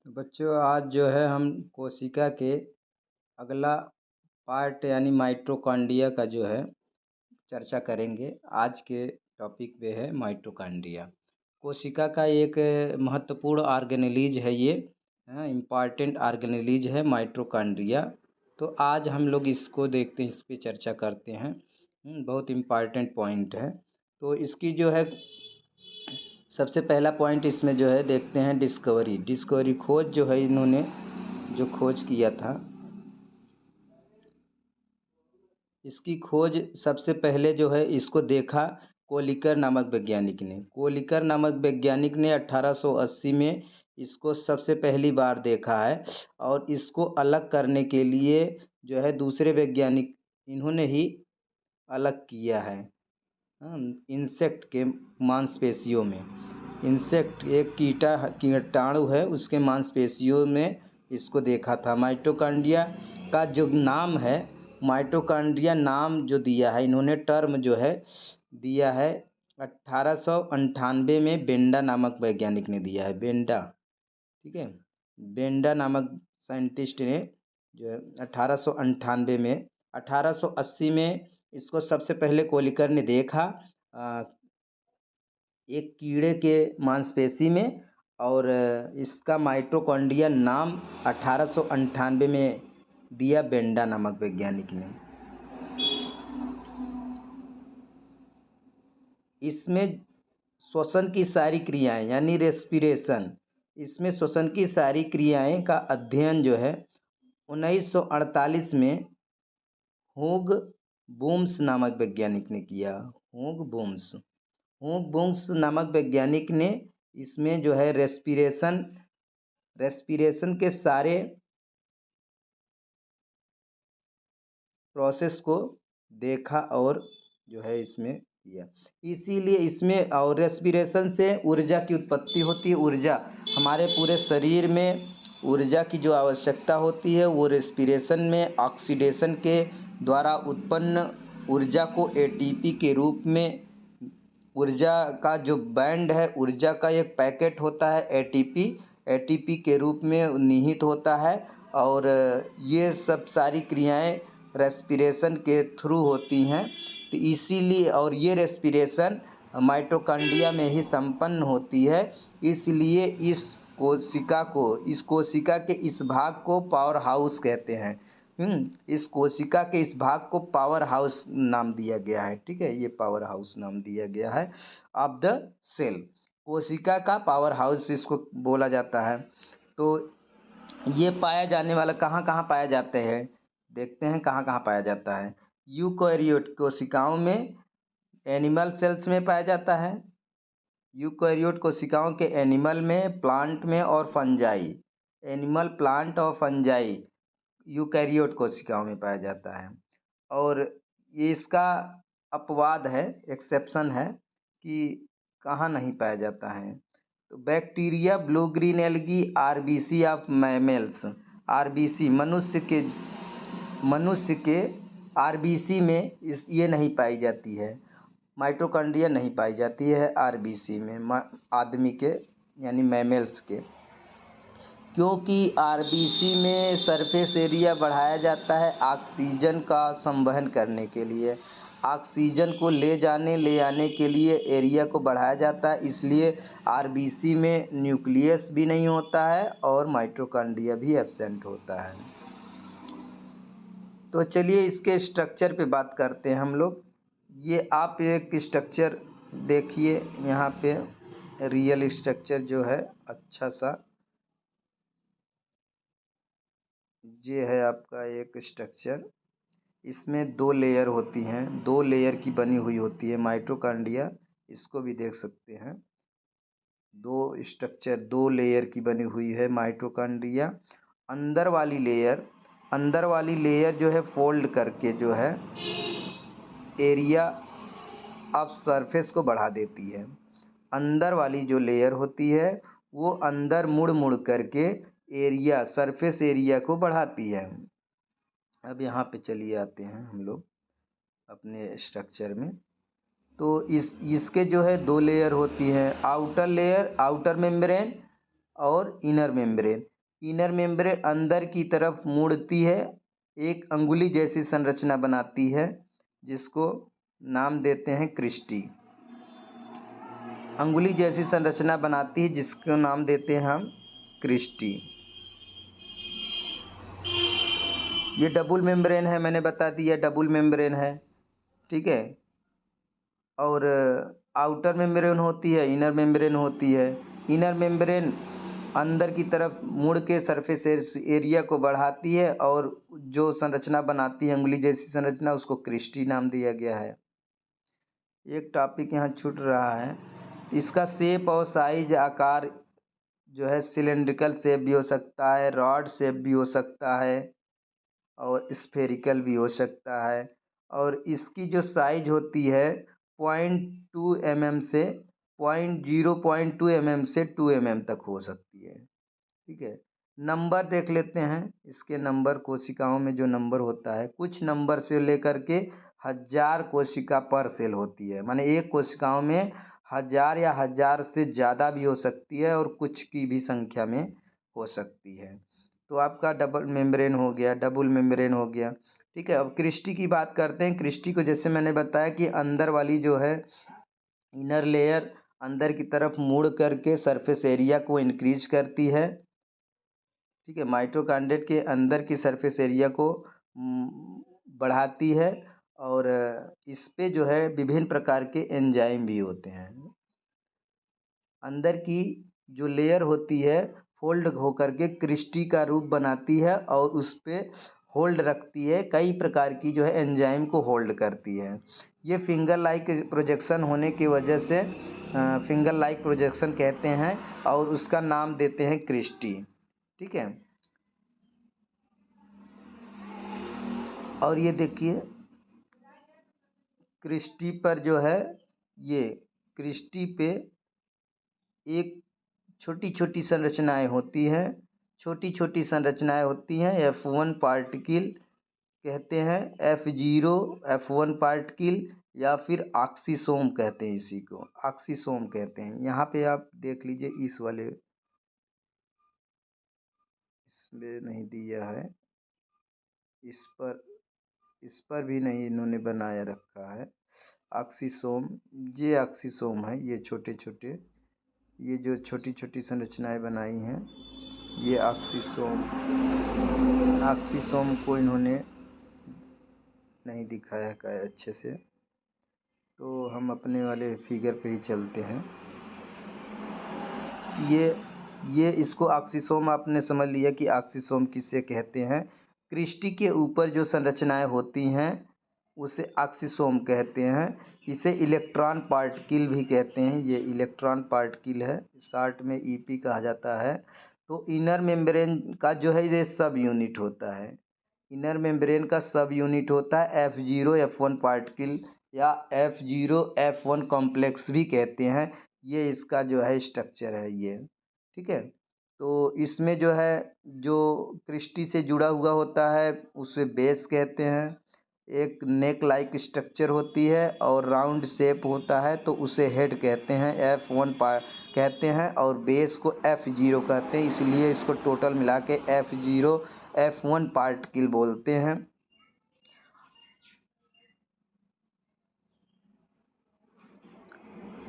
बच्चों आज जो है हम कोशिका के अगला पार्ट यानी माइटोकॉन्ड्रिया का जो है चर्चा करेंगे। आज के टॉपिक पे है माइटोकॉन्ड्रिया। कोशिका का एक महत्वपूर्ण ऑर्गेनेलिज है ये, इम्पॉर्टेंट ऑर्गेनेलिज है माइटोकॉन्ड्रिया। तो आज हम लोग इसको देखते हैं, इस पे चर्चा करते हैं। बहुत इम्पॉर्टेंट पॉइंट है। तो इसकी जो है सबसे पहला पॉइंट इसमें जो है देखते हैं डिस्कवरी खोज जो है इन्होंने जो खोज किया था, इसकी खोज सबसे पहले जो है इसको देखा कोलिकर नामक वैज्ञानिक ने। कोलिकर नामक वैज्ञानिक ने 1880 में इसको सबसे पहली बार देखा है और इसको अलग करने के लिए जो है दूसरे वैज्ञानिक इन्होंने ही अलग किया है। इंसेक्ट के मांसपेशियों में, इंसेक्ट एक कीटाणु है, उसके मांसपेशियों में इसको देखा था। माइटोकॉन्ड्रिया का जो नाम है, माइटोकॉन्ड्रिया नाम जो दिया है इन्होंने, टर्म जो है दिया है 1898 में बेंडा नामक वैज्ञानिक ने दिया है। बेंडा, ठीक है, बेंडा नामक साइंटिस्ट ने जो है 1898 में, 1880 में इसको सबसे पहले कोलिकर ने देखा एक कीड़े के मांसपेशी में, और इसका माइटोकॉन्ड्रिया नाम 1898 में दिया बेंडा नामक वैज्ञानिक ने। इसमें श्वसन की सारी क्रियाएं यानी रेस्पिरेशन, इसमें श्वसन की सारी क्रियाएं का अध्ययन जो है 1948 में होग बूम्स नामक वैज्ञानिक ने किया। होग बूम्स नामक वैज्ञानिक ने इसमें जो है रेस्पिरेशन के सारे प्रोसेस को देखा और जो है इसमें किया। इसीलिए इसमें और रेस्पिरेशन से ऊर्जा की उत्पत्ति होती है। ऊर्जा, हमारे पूरे शरीर में ऊर्जा की जो आवश्यकता होती है वो रेस्पिरेशन में ऑक्सीडेशन के द्वारा उत्पन्न ऊर्जा को एटीपी के रूप में, ऊर्जा का जो बैंड है, ऊर्जा का एक पैकेट होता है एटीपी के रूप में निहित होता है। और ये सब सारी क्रियाएं रेस्पिरेशन के थ्रू होती हैं। तो इसीलिए, और ये रेस्पिरेशन माइटोकॉन्ड्रिया में ही संपन्न होती है। इसलिए इस कोशिका के इस भाग को पावर हाउस कहते हैं। इस कोशिका के इस भाग को पावर हाउस नाम दिया गया है। ठीक है, ये पावर हाउस नाम दिया गया है ऑफ द सेल। कोशिका का पावर हाउस इसको बोला जाता है। तो ये पाया जाने वाला कहाँ कहाँ पाया जाते हैं, देखते हैं कहाँ कहाँ पाया जाता है। यूकैरियोट कोशिकाओं में, एनिमल सेल्स में पाया जाता है। यूकैरियोट कोशिकाओं के एनिमल में, प्लांट में और फंजाई, एनिमल, प्लांट और फंजाई यूकैरियोट कोशिकाओं में पाया जाता है। और ये इसका अपवाद है, एक्सेप्शन है कि कहाँ नहीं पाया जाता है। तो bacteria, blue green algae, RBC of mammals, RBC मनुष्य के आरबीसी में ये नहीं पाई जाती है। माइटोकॉन्ड्रिया नहीं पाई जाती है आरबीसी में, आदमी के यानी मैमल्स के, क्योंकि आरबीसी में सरफेस एरिया बढ़ाया जाता है ऑक्सीजन का संवहन करने के लिए। ऑक्सीजन को ले आने के लिए एरिया को बढ़ाया जाता है। इसलिए आरबीसी में न्यूक्लियस भी नहीं होता है और माइटोकॉन्ड्रिया भी एब्सेंट होता है। तो चलिए इसके स्ट्रक्चर पे बात करते हैं हम लोग। ये आप एक स्ट्रक्चर देखिए यहाँ पे, रियल स्ट्रक्चर जो है अच्छा सा, ये है आपका एक स्ट्रक्चर। इसमें 2 लेयर होती हैं, 2 लेयर की बनी हुई होती है माइटोकॉन्ड्रिया, इसको भी देख सकते हैं। 2 लेयर की बनी हुई है माइटोकॉन्ड्रिया। अंदर वाली लेयर जो है फोल्ड करके जो है एरिया ऑफ सरफेस को बढ़ा देती है। अंदर वाली जो लेयर होती है वो अंदर मुड़ मुड़ करके एरिया, सरफेस एरिया को बढ़ाती है। अब यहाँ पे चलिए आते हैं हम लोग अपने स्ट्रक्चर में। तो इसके जो है 2 लेयर होती हैं, आउटर लेयर, आउटर मेम्ब्रेन और इनर मेम्ब्रेन। इनर मेम्ब्रेन अंदर की तरफ मुड़ती है, एक अंगुली जैसी संरचना बनाती है जिसको नाम देते हैं क्रिस्टी। अंगुली जैसी संरचना बनाती है जिसको नाम देते हैं हम क्रिस्टी। ये डबल मेम्ब्रेन है, मैंने बता दिया डबल मेम्ब्रेन है, ठीक है। और आउटर मेम्ब्रेन होती है, इनर मेम्ब्रेन होती है। इनर मेम्ब्रेन अंदर की तरफ मुड़ के सरफेस एरिया को बढ़ाती है और जो संरचना बनाती है अंगुली जैसी संरचना, उसको क्रिस्टी नाम दिया गया है। एक टॉपिक यहाँ छूट रहा है, इसका शेप और साइज आकार जो है सिलेंड्रिकल शेप भी हो सकता है, रॉड शेप भी हो सकता है और स्फेरिकल भी हो सकता है। और इसकी जो साइज होती है 0.2 mm से 0.2 mm से 2 mm तक हो सकती है, ठीक है। नंबर देख लेते हैं, इसके नंबर कोशिकाओं में जो नंबर होता है, कुछ नंबर से लेकर के 1000 कोशिका पर सेल होती है, माने एक कोशिकाओं में 1000 या 1000 से ज़्यादा भी हो सकती है और कुछ की भी संख्या में हो सकती है। तो आपका डबल मेम्ब्रेन हो गया, डबल मेम्ब्रेन हो गया, ठीक है। अब क्रिस्टी की बात करते हैं। क्रिस्टी को जैसे मैंने बताया कि अंदर वाली जो है इनर लेयर अंदर की तरफ मुड़ करके सरफेस एरिया को इंक्रीज करती है, ठीक है। माइटोकॉन्ड्रिया के अंदर की सरफेस एरिया को बढ़ाती है और इस पे जो है विभिन्न प्रकार के एंजाइम भी होते हैं। अंदर की जो लेयर होती है फोल्ड होकर के क्रिस्टी का रूप बनाती है और उस पे होल्ड रखती है, कई प्रकार की जो है एंजाइम को होल्ड करती है। ये फिंगर लाइक प्रोजेक्शन होने की वजह से फिंगर लाइक प्रोजेक्शन कहते हैं और उसका नाम देते हैं क्रिस्टी, ठीक है। और ये देखिए क्रिस्टी पर जो है, ये क्रिस्टी पे एक छोटी छोटी संरचनाएं होती हैं, छोटी छोटी संरचनाएं होती हैं। F1 पार्टिकल कहते हैं, F0 F1 पार्टिकल या फिर ऑक्सीसोम कहते हैं, इसी को ऑक्सीसोम कहते हैं। यहाँ पे आप देख लीजिए, इस वाले इसमें नहीं दिया है, इस पर भी नहीं इन्होंने बनाया रखा है ऑक्सीसोम। ये ऑक्सीसोम है, ये छोटे छोटे, ये जो छोटी छोटी संरचनाएं बनाई हैं ये ऑक्सीसोम। ऑक्सीसोम को इन्होंने नहीं दिखाया है अच्छे से, तो हम अपने वाले फिगर पे ही चलते हैं। ये इसको ऑक्सीसोम आपने समझ लिया कि ऑक्सीसोम किसे कहते हैं। क्रिस्टी के ऊपर जो संरचनाएं होती हैं उसे ऑक्सीसोम कहते हैं। इसे इलेक्ट्रॉन पार्टिकल भी कहते हैं, ये इलेक्ट्रॉन पार्टिकल है, शॉर्ट में ईपी कहा जाता है। तो इनर मेम्ब्रेन का जो है ये सब यूनिट होता है, इनर मेम्ब्रेन का सब यूनिट होता है F0 F1 पार्टिकल या F0 F1 कॉम्प्लेक्स भी कहते हैं। ये इसका जो है स्ट्रक्चर है ये, ठीक है। तो इसमें जो है जो क्रिस्टी से जुड़ा हुआ होता है उसे बेस कहते हैं। एक नेक लाइक स्ट्रक्चर होती है और राउंड शेप होता है तो उसे हेड कहते हैं, F1 कहते हैं, और बेस को F0 कहते हैं, इसलिए इसको टोटल मिला के F0 F1 पार्टिकल बोलते हैं।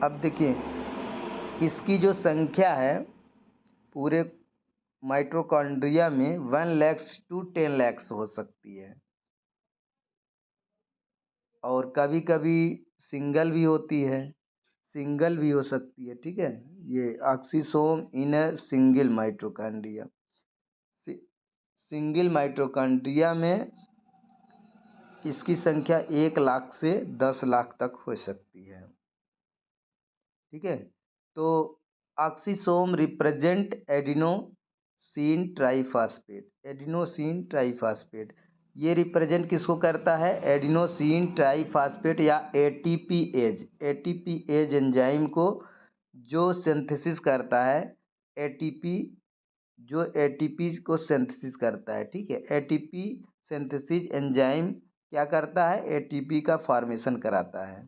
अब देखिए इसकी जो संख्या है पूरे माइटोकॉन्ड्रिया में 1 लाख to 10 लाख हो सकती है और कभी कभी सिंगल भी होती है, सिंगल भी हो सकती है, ठीक है। ये oxysome in a single mitochondria, single mitochondria में इसकी संख्या 1 लाख से 10 लाख तक हो सकती है, ठीक है। तो oxysome represent adenosine triphosphate, adenosine triphosphate ये रिप्रेजेंट किसको करता है, एडिनोसिन ट्राइफॉस्फेट या एटीपीएज, एटीपीएज एंजाइम को जो सिंथेसिस करता है, एटीपी जो एटीपी को सिंथेसिस करता है, ठीक है। एटीपी सिंथेसिस एंजाइम क्या करता है, एटीपी का फॉर्मेशन कराता है।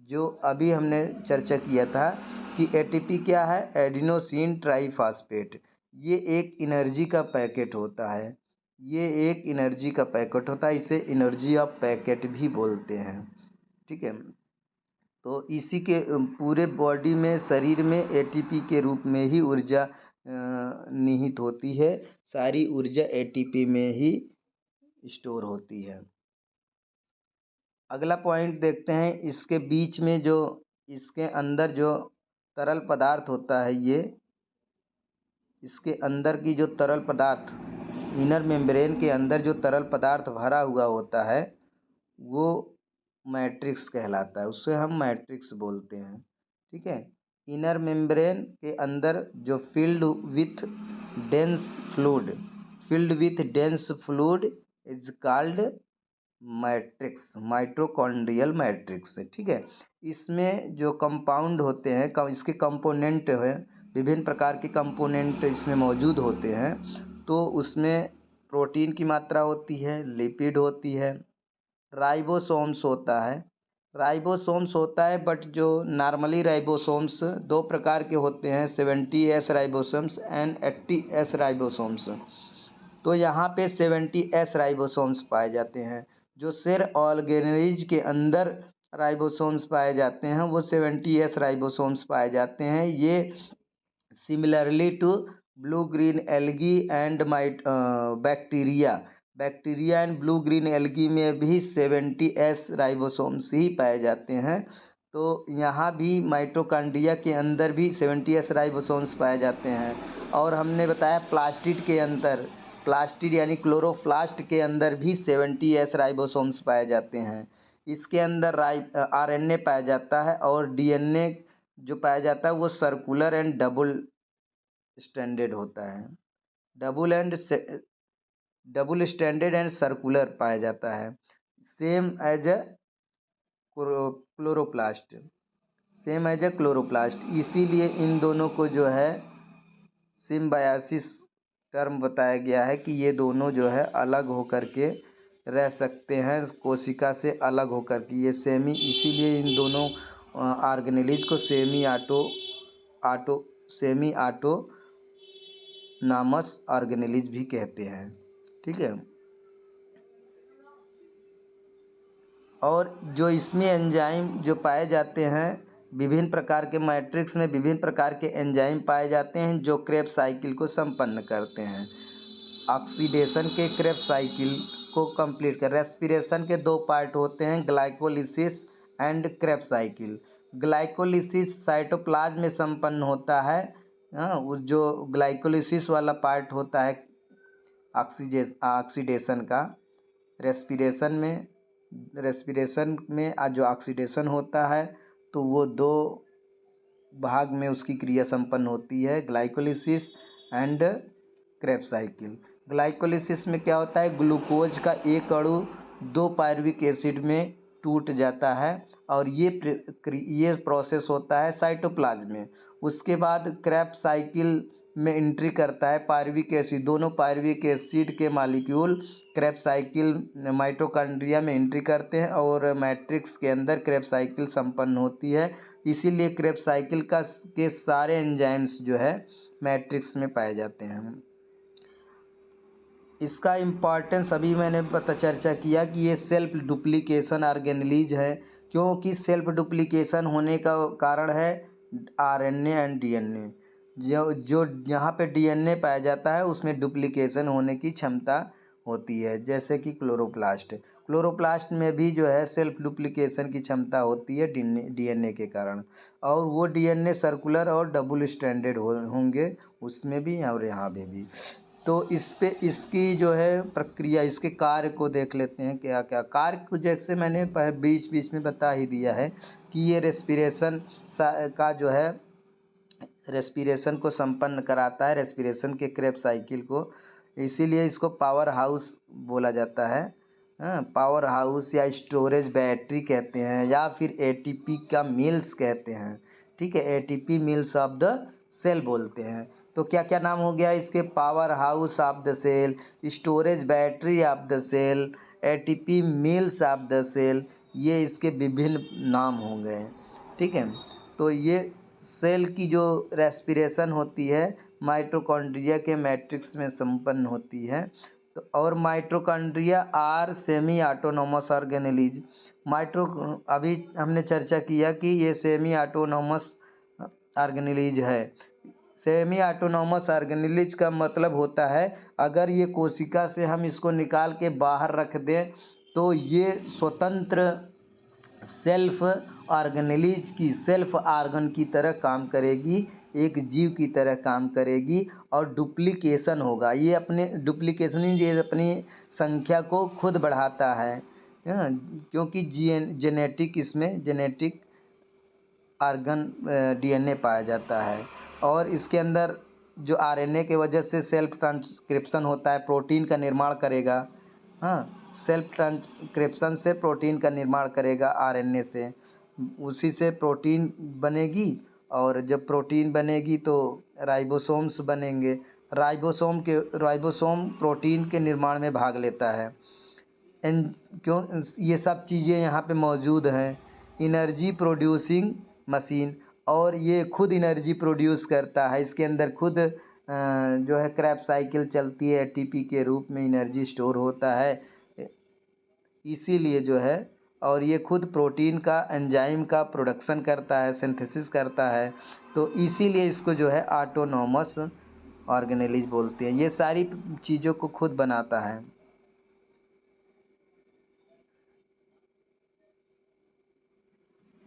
जो अभी हमने चर्चा किया था कि एटीपी क्या है, एडिनोसिन ट्राइफॉस्फेट, ये एक एनर्जी का पैकेट होता है, ये एक एनर्जी का पैकेट होता है, इसे एनर्जी ऑफ पैकेट भी बोलते हैं। ठीक है, तो इसी के पूरे बॉडी में, शरीर में एटीपी के रूप में ही ऊर्जा निहित होती है। सारी ऊर्जा एटीपी में ही स्टोर होती है। अगला पॉइंट देखते हैं, इसके बीच में जो, इसके अंदर जो तरल पदार्थ होता है, ये इसके अंदर की जो तरल पदार्थ, इनर मेम्ब्रेन के अंदर जो तरल पदार्थ भरा हुआ होता है वो मैट्रिक्स कहलाता है, उससे हम मैट्रिक्स बोलते हैं। ठीक है, इनर मेम्ब्रेन के अंदर जो dense fluid filled with dense fluid is called matrix, mitochondrial matrix. ठीक है, इसमें जो कंपाउंड होते हैं, इसके कंपोनेंट है, विभिन्न प्रकार के कंपोनेंट इसमें मौजूद होते हैं। तो उसमें प्रोटीन की मात्रा होती है, लिपिड होती है, राइबोसोम्स होता है, बट जो नॉर्मली राइबोसोम्स दो प्रकार के होते हैं, 70S ribosomes and 80S ribosomes. तो यहाँ पे 70S राइबोसोम्स पाए जाते हैं। जो सेल ऑर्गेनेज के अंदर राइबोसोम्स पाए जाते हैं वो 70S राइबोसोम्स पाए जाते हैं। ये similarly to blue green algae and bacteria and blue green algae में भी 70S राइबोसोम्स ही पाए जाते हैं। तो यहाँ भी माइटोकॉन्ड्रिया के अंदर भी 70S राइबोसोम्स पाए जाते हैं। और हमने बताया प्लास्टिड यानी क्लोरोप्लास्ट के अंदर भी 70S राइबोसोम्स पाए जाते हैं। इसके अंदर RNA पाया जाता है, और DNA जो पाया जाता है वो सर्कुलर एंड डबल स्टैंडर्ड होता है। डबल स्टैंडर्ड एंड सर्कुलर पाया जाता है, सेम एज ए क्लोरोप्लास्ट, इसीलिए इन दोनों को जो है सिम्बायोसिस टर्म बताया गया है कि ये दोनों जो है अलग होकर के रह सकते हैं, कोशिका से अलग होकर के। ये इसीलिए इन दोनों ऑर्गेनेलिज को सेमी ऑटोनॉमस ऑर्गेनेलिज भी कहते हैं। ठीक है, और जो इसमें एंजाइम जो पाए जाते हैं, विभिन्न प्रकार के मैट्रिक्स में विभिन्न प्रकार के एंजाइम पाए जाते हैं जो क्रेब्स साइकिल को संपन्न करते हैं। ऑक्सीडेशन के क्रेब्स साइकिल को कंप्लीट कर, रेस्पिरेशन के दो पार्ट होते हैं, glycolysis and Krebs cycle. Glycolysis cytoplasm में संपन्न होता है। वो जो ग्लाइकोलिसिस वाला पार्ट होता है ऑक्सीडेशन का, रेस्पिरेशन में जो ऑक्सीडेशन होता है तो वो दो भाग में उसकी क्रिया संपन्न होती है, glycolysis and Krebs cycle. Glycolysis में क्या होता है, ग्लूकोज का एक अणु 2 पायरुविक एसिड में टूट जाता है, और ये प्रोसेस होता है साइटोप्लाज्म में। उसके बाद क्रेब्स साइकिल में एंट्री करता है पायरुविक एसिड, दोनों पायरुविक एसिड के मॉलिक्यूल क्रेब्स साइकिल माइटोकॉन्ड्रिया में एंट्री करते हैं, और मैट्रिक्स के अंदर क्रेब्स साइकिल संपन्न होती है। इसीलिए क्रेब्स साइकिल के सारे एंजाइम्स जो है मैट्रिक्स में पाए जाते हैं। इसका इम्पॉर्टेंस अभी मैंने चर्चा किया कि ये सेल्फ डुप्लीकेशन ऑर्गेनेलिज है, क्योंकि सेल्फ डुप्लीकेशन होने का कारण है RNA एंड DNA। जो यहाँ पे DNA पाया जाता है उसमें डुप्लीकेशन होने की क्षमता होती है, जैसे कि क्लोरोप्लास्ट में भी जो है सेल्फ डुप्लीकेशन की क्षमता होती है DNA के कारण, और वो DNA सर्कुलर और डबल स्टैंडर्ड होंगे उसमें भी और यहाँ पे भी। तो इसकी जो है प्रक्रिया, इसके कार्य को देख लेते हैं। क्या क्या कार्य को, जैसे मैंने बीच में बता ही दिया है कि ये रेस्पिरेशन का जो है रेस्पिरेशन को संपन्न कराता है, रेस्पिरेशन के क्रेब्स साइकिल को, इसीलिए इसको पावर हाउस बोला जाता है। पावर हाउस या स्टोरेज बैटरी कहते हैं, या फिर ATP का मिल्स कहते हैं। ठीक है, ATP mills of the cell बोलते हैं। तो क्या क्या नाम हो गया इसके, power house of the cell, storage battery of the cell, ATP mills of the cell, ये इसके विभिन्न नाम हो गए। ठीक है, तो ये सेल की जो रेस्पिरेशन होती है माइटोकॉन्ड्रिया के मैट्रिक्स में संपन्न होती है। तो और mitochondria are semi autonomous organelles. अभी हमने चर्चा किया कि ये सेमी ऑटोनोमस ऑर्गेनेलिज है। सेमी ऑटोनोमस ऑर्गेनेलिज का मतलब होता है अगर ये कोशिका से हम इसको निकाल के बाहर रख दें तो ये स्वतंत्र सेल्फ ऑर्गेनेलिज की सेल्फ ऑर्गन की तरह काम करेगी, एक जीव की तरह काम करेगी और डुप्लीकेशन होगा। ये अपने डुप्लीकेशन ये अपनी संख्या को खुद बढ़ाता है, क्योंकि जेनेटिक इसमें जेनेटिक ऑर्गन डीएनए पाया जाता है। और इसके अंदर जो आरएनए के वजह से सेल्फ ट्रांसक्रिप्शन होता है, प्रोटीन का निर्माण करेगा। सेल्फ ट्रांसक्रिप्शन से प्रोटीन का निर्माण करेगा आरएनए से, उसी से प्रोटीन बनेगी। और जब प्रोटीन बनेगी तो राइबोसोम्स बनेंगे। राइबोसोम प्रोटीन के निर्माण में भाग लेता है। क्यों ये सब चीज़ें यहाँ पे मौजूद हैं। इनर्जी प्रोड्यूसिंग मशीन, और ये खुद इनर्जी प्रोड्यूस करता है। इसके अंदर खुद जो है क्रैब साइकिल चलती है, एटीपी के रूप में एनर्जी स्टोर होता है, इसीलिए जो है। और ये खुद प्रोटीन का एंजाइम का प्रोडक्शन करता है, सिंथेसिस करता है, तो इसीलिए इसको जो है ऑटोनोमस ऑर्गेनेलिज बोलते हैं। ये सारी चीज़ों को खुद बनाता है।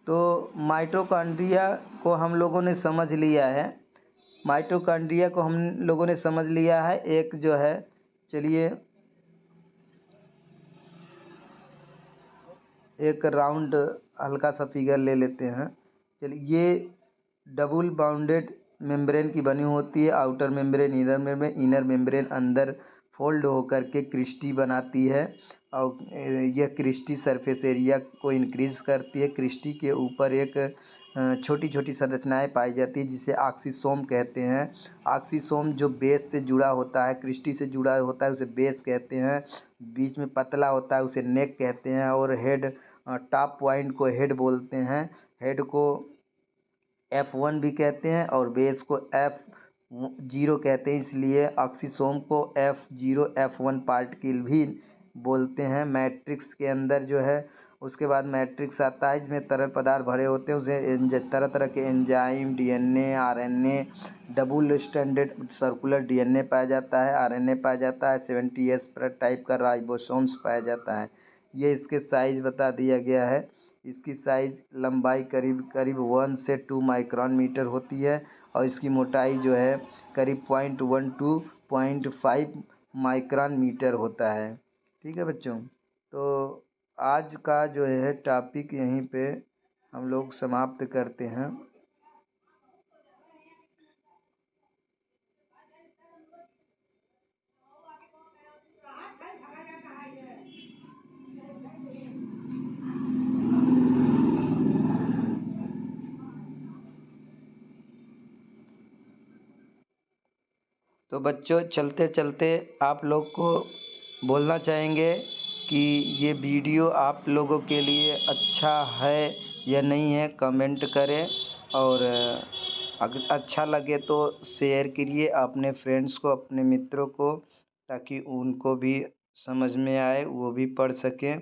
तो माइटोकॉन्ड्रिया को हम लोगों ने समझ लिया है। माइटोकॉन्ड्रिया को हम लोगों ने समझ लिया है। एक जो है, चलिए एक राउंड हल्का सा फिगर ले लेते हैं। चलिए, ये डबल बाउंडेड मेम्ब्रेन की बनी होती है। आउटर मेम्ब्रेन, इनर मेम्ब्रेन अंदर फोल्ड होकर के क्रिस्टी बनाती है और यह क्रिस्टी सरफेस एरिया को इंक्रीज करती है। क्रिस्टी के ऊपर एक छोटी छोटी संरचनाएं पाई जाती है जिसे ऑक्सीसोम कहते हैं। ऑक्सीसोम जो बेस से जुड़ा होता है, क्रिस्टी से जुड़ा होता है, उसे बेस कहते हैं। बीच में पतला होता है उसे नेक कहते हैं। और हेड, टॉप पॉइंट को हेड बोलते हैं। हेड को F1 भी कहते हैं और बेस को F0 कहते हैं, इसलिए ऑक्सीसोम को F0 F1 पार्टिकल भी बोलते हैं। मैट्रिक्स के अंदर जो है, उसके बाद मैट्रिक्स आता है जिसमें तरल पदार्थ भरे होते हैं, उसे तरह तरह के enzyme, DNA, RNA, double standard circular DNA पाया जाता है, आरएनए पाया जाता है, 70S टाइप का राइबोसोम्स पाया जाता है। ये इसके साइज बता दिया गया है। इसकी साइज लंबाई करीब करीब 1 से 2 माइक्रोन मीटर होती है और इसकी मोटाई जो है करीब 0.1 to 0.5 माइक्रोन मीटर होता है। ठीक है बच्चों, तो आज का जो है टॉपिक यहीं पे हम लोग समाप्त करते हैं। तो बच्चों, चलते चलते आप लोग को बोलना चाहेंगे कि ये वीडियो आप लोगों के लिए अच्छा है या नहीं है, कमेंट करें। और अगर अच्छा लगे तो शेयर करिए अपने फ्रेंड्स को, अपने मित्रों को, ताकि उनको भी समझ में आए, वो भी पढ़ सकें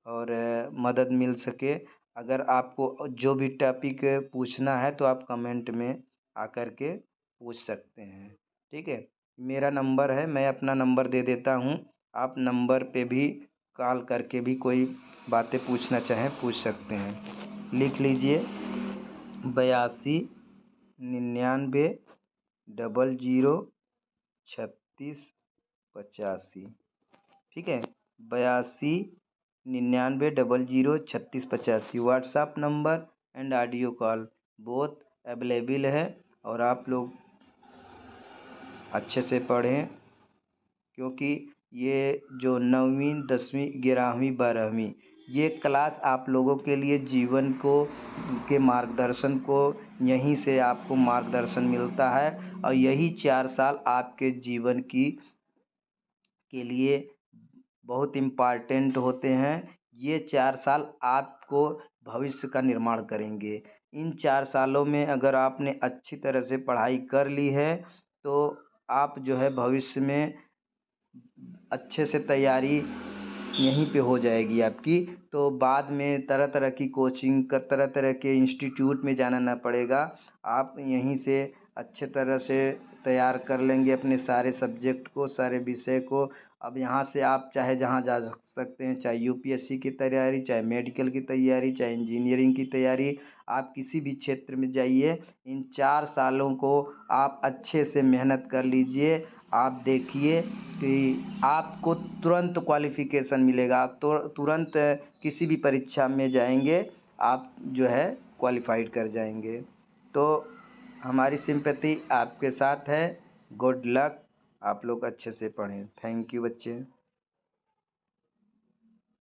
और मदद मिल सके। अगर आपको जो भी टॉपिक पूछना है तो आप कमेंट में आकर के पूछ सकते हैं। ठीक है, मेरा नंबर है, मैं अपना नंबर दे देता हूँ। आप नंबर पे भी कॉल करके भी कोई बातें पूछना चाहें पूछ सकते हैं। लिख लीजिए 82 99 00 36 85। ठीक है, 82 99 00 36 85। WhatsApp number and audio call both available है। और आप लोग अच्छे से पढ़ें, क्योंकि ये जो 9वीं 10वीं 11वीं 12वीं ये क्लास आप लोगों के लिए जीवन को के मार्गदर्शन को, यहीं से आपको मार्गदर्शन मिलता है। और यही 4 साल आपके जीवन के लिए बहुत इम्पॉर्टेंट होते हैं। ये 4 साल आपको भविष्य का निर्माण करेंगे। इन 4 सालों में अगर आपने अच्छी तरह से पढ़ाई कर ली है तो आप जो है भविष्य में अच्छे से तैयारी यहीं पे हो जाएगी आपकी। तो बाद में तरह तरह की कोचिंग का, तरह तरह के इंस्टीट्यूट में जाना ना पड़ेगा। आप यहीं से अच्छे तरह से तैयार कर लेंगे अपने सारे सब्जेक्ट को, सारे विषय को। अब यहाँ से आप चाहे जहाँ जा सकते हैं, चाहे यूपीएससी की तैयारी, चाहे मेडिकल की तैयारी, चाहे इंजीनियरिंग की तैयारी, आप किसी भी क्षेत्र में जाइए। इन 4 सालों को आप अच्छे से मेहनत कर लीजिए। आप देखिए कि आपको तुरंत क्वालिफ़िकेशन मिलेगा। आप तो तुरंत किसी भी परीक्षा में जाएंगे, आप जो है क्वालिफाइड कर जाएंगे। तो हमारी सिंपैथी आपके साथ है। Good luck. आप लोग अच्छे से पढ़ें। थैंक यू बच्चे।